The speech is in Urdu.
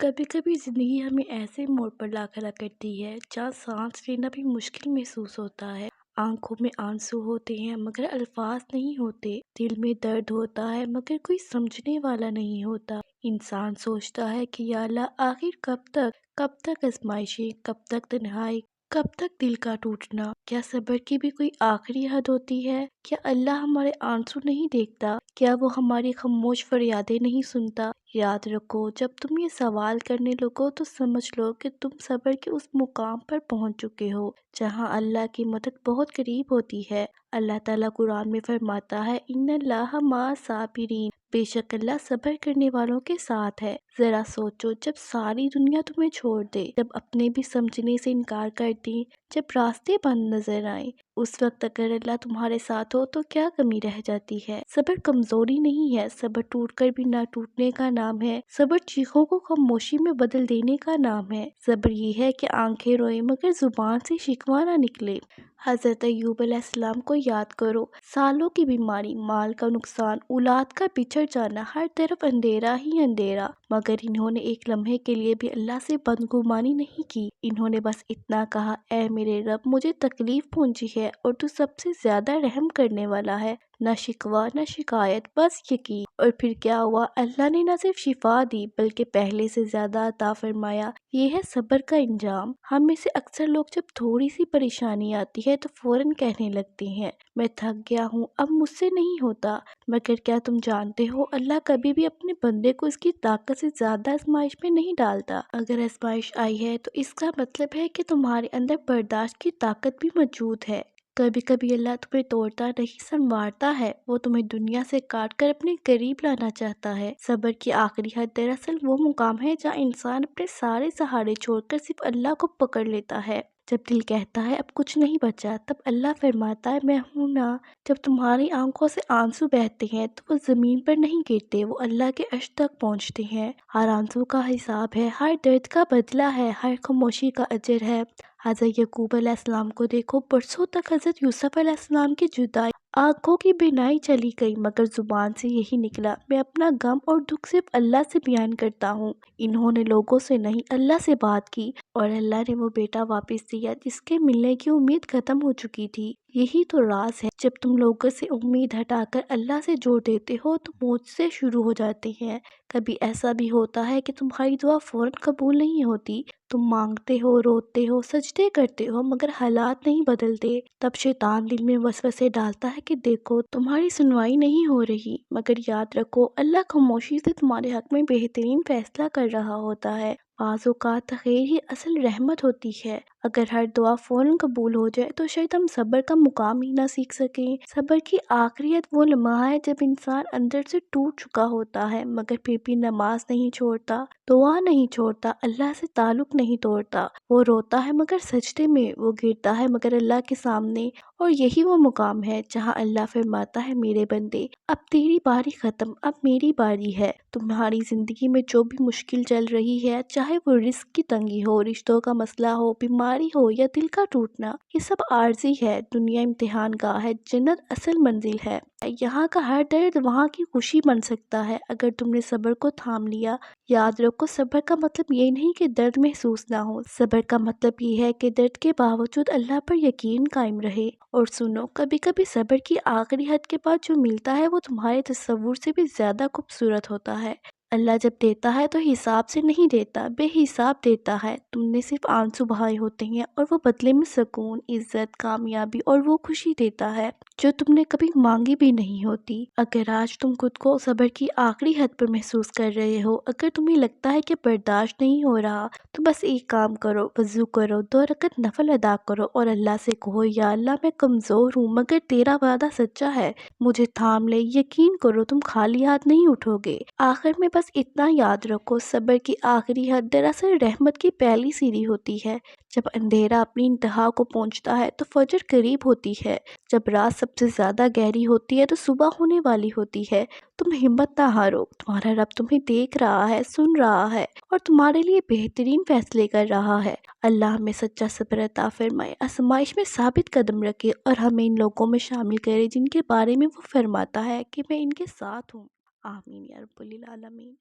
کبھی کبھی زندگی ہمیں ایسے موڑ پر لا کھڑا کرتی ہے جہاں سانس لینا بھی مشکل محسوس ہوتا ہے۔ آنکھوں میں آنسو ہوتے ہیں مگر الفاظ نہیں ہوتے، دل میں درد ہوتا ہے مگر کوئی سمجھنے والا نہیں ہوتا۔ انسان سوچتا ہے کہ یا اللہ آخر کب تک آزمائشیں، کب تک تنہائی، کب تک دل کا ٹوٹنا؟ کیا صبر کی بھی کوئی آخری حد ہوتی ہے؟ کیا اللہ ہمارے آنسو نہیں دیکھتا؟ کیا وہ ہماری خاموش فریادیں نہیں سنتا؟ یاد رکھو، جب تم یہ سوال کرنے لگو تو سمجھ لو کہ تم صبر کے اس مقام پر پہنچ چکے ہو جہاں اللہ کی مدد بہت قریب ہوتی ہے۔ اللہ تعالیٰ قرآن میں فرماتا ہے ان اللہ مع الصابرین، بے شک اللہ صبر کرنے والوں کے ساتھ ہے۔ ذرا سوچو، جب ساری دنیا تمہیں چھوڑ دے، جب اپنے بھی سمجھنے سے انکار کر دیں، جب راستے بند نظر آئیں، اس وقت اگر اللہ تمہارے ساتھ ہو تو کیا کمی رہ جاتی ہے؟ صبر کمزوری نہیں ہے، صبر ٹوٹ کر بھی نہ ٹوٹنے کا نام ہے، صبر چیخوں کو خاموشی میں بدل دینے کا نام ہے، صبر یہ ہے کہ آنکھیں روئیں مگر زبان سے شکوہ نہ نکلے۔ حضرت ایوب علیہ السلام کو یاد کرو، سالوں کی بیماری، مال کا نقصان، اولاد کا بچھڑ جانا، ہر طرف اندھیرا ہی اندھیرا، مگر انہوں نے ایک لمحے کے لیے بھی اللہ سے بدگمانی نہیں کی۔ انہوں نے بس اتنا کہا، اے میرے رب، مجھے تکلیف پہنچی ہے اور تو سب سے زیادہ رحم کرنے والا ہے، نہ شکوہ نہ شکایت، بس یقین۔ اور پھر کیا ہوا؟ اللہ نے نہ صرف شفا دی بلکہ پہلے سے زیادہ عطا فرمایا۔ یہ ہے صبر کا انجام۔ ہم میں سے اکثر لوگ جب تھوڑی سی پریشانی آتی ہے تو فوراً کہنے لگتے ہیں، میں تھک گیا ہوں، اب مجھ سے نہیں ہوتا۔ مگر کیا تم جانتے ہو، اللہ کبھی بھی اپنے بندے کو اس کی طاقت سے زیادہ آزمائش میں نہیں ڈالتا۔ اگر آزمائش آئی ہے تو اس کا مطلب ہے کہ تمہارے اندر برداشت کی طاقت بھی موجود ہے۔ کبھی کبھی اللہ تمہیں توڑتا نہیں، سنوارتا ہے، وہ تمہیں دنیا سے کاٹ کر اپنے قریب لانا چاہتا ہے۔ صبر کی آخری حد دراصل وہ مقام ہے جہاں انسان اپنے سارے سہارے چھوڑ کر صرف اللہ کو پکڑ لیتا ہے۔ جب دل کہتا ہے اب کچھ نہیں بچا، تب اللہ فرماتا ہے میں ہوں نا۔ جب تمہاری آنکھوں سے آنسو بہتے ہیں تو وہ زمین پر نہیں گرتے، وہ اللہ کے عرش تک پہنچتے ہیں۔ ہر آنسو کا حساب ہے، ہر درد کا بدلہ ہے، ہر خاموشی کا اجر ہے۔ حضرت یعقوب علیہ السلام کو دیکھو، برسوں تک حضرت یوسف علیہ السلام کی جدائی، آنکھوں کی بینائی چلی گئی مگر زبان سے یہی نکلا، میں اپنا غم اور دکھ صرف اللہ سے بیان کرتا ہوں۔ انہوں نے لوگوں سے نہیں، اللہ سے بات کی، اور اللہ نے وہ بیٹا واپس دیا جس کے ملنے کی امید ختم ہو چکی تھی۔ یہی تو راز ہے، جب تم لوگوں سے امید ہٹا کر اللہ سے جوڑ دیتے ہو تو معجزے شروع ہو جاتے ہیں۔ کبھی ایسا بھی ہوتا ہے کہ تمہاری دعا فوراً قبول نہیں ہوتی، تم مانگتے ہو، روتے ہو، سجدے کرتے ہو مگر حالات نہیں بدلتے۔ تب شیطان دل میں وسوسے ڈالتا ہے کہ دیکھو تمہاری سنوائی نہیں ہو رہی، مگر یاد رکھو اللہ خاموشی سے تمہارے حق میں بہترین فیصلہ کر رہا ہوتا ہے۔ بعض اوقات تاخیر ہی اصل رحمت ہوتی ہے۔ اگر ہر دعا فوراً قبول ہو جائے تو شاید ہم صبر کا مقام ہی نہ سیکھ سکیں۔ صبر کی آخری حد وہ لمحہ ہے جب انسان اندر سے ٹوٹ چکا ہوتا ہے مگر پھر بھی نماز نہیں چھوڑتا، دعا نہیں چھوڑتا، اللہ سے تعلق نہیں توڑتا۔ وہ روتا ہے مگر سجدے میں، وہ گرتا ہے مگر اللہ کے سامنے، اور یہی وہ مقام ہے جہاں اللہ فرماتا ہے میرے بندے، اب تیری باری ختم، اب میری باری ہے۔ تمہاری زندگی میں جو بھی مشکل چل رہی ہے، چاہے وہ رزق کی تنگی ہو، رشتوں کا مسئلہ ہو، بیماری ہو یا دل کا ٹوٹنا، یہ سب عارضی ہے۔ دنیا امتحان گاہ ہے، جنت اصل منزل ہے۔ یہاں کا ہر درد وہاں کی خوشی بن سکتا ہے اگر تم نے صبر کو تھام لیا۔ یاد رکھو، صبر کا مطلب یہ نہیں کہ درد محسوس نہ ہو، صبر کا مطلب یہ ہے کہ درد کے باوجود اللہ پر یقین قائم رہے۔ اور سنو، کبھی کبھی صبر کی آخری حد کے بعد جو ملتا ہے وہ تمہارے تصور سے بھی زیادہ خوبصورت ہوتا ہے۔ اللہ جب دیتا ہے تو حساب سے نہیں دیتا، بے حساب دیتا ہے۔ تم نے صرف آنسو بہائے ہوتے ہیں اور وہ بدلے میں سکون، عزت، کامیابی اور وہ خوشی دیتا ہے جو تم نے کبھی مانگی بھی نہیں ہوتی۔ اگر آج تم خود کو صبر کی آخری حد پر محسوس کر رہے ہو، اگر تمہیں لگتا ہے کہ برداشت نہیں ہو رہا، تو بس ایک کام کرو، وضو کرو، 2 رکعت نفل ادا کرو اور اللہ سے کہو، یا اللہ میں کمزور ہوں مگر تیرا وعدہ سچا ہے، مجھے تھام لے، یقین کرو تم خالی ہاتھ نہیں اٹھو گے۔ آخر میں بس اتنا یاد رکھو، صبر کی آخری حد دراصل رحمت کی پہلی سیڑھی ہوتی ہے۔ جب اندھیرا اپنی انتہا کو پہنچتا ہے تو فجر قریب ہوتی ہے، جب رات سب سے زیادہ گہری ہوتی ہے تو صبح ہونے والی ہوتی ہے۔ تم ہمت نہ ہارو، تمہارا رب تمہیں دیکھ رہا ہے، سن رہا ہے اور تمہارے لیے بہترین فیصلے کر رہا ہے۔ اللہ ہمیں سچا صبر عطا فرمائے، آزمائش میں ثابت قدم رکھے اور ہمیں ان لوگوں میں شامل کرے جن کے بارے میں وہ فرماتا ہے کہ میں ان کے ساتھ ہوں۔ آمین یا رب العالمین۔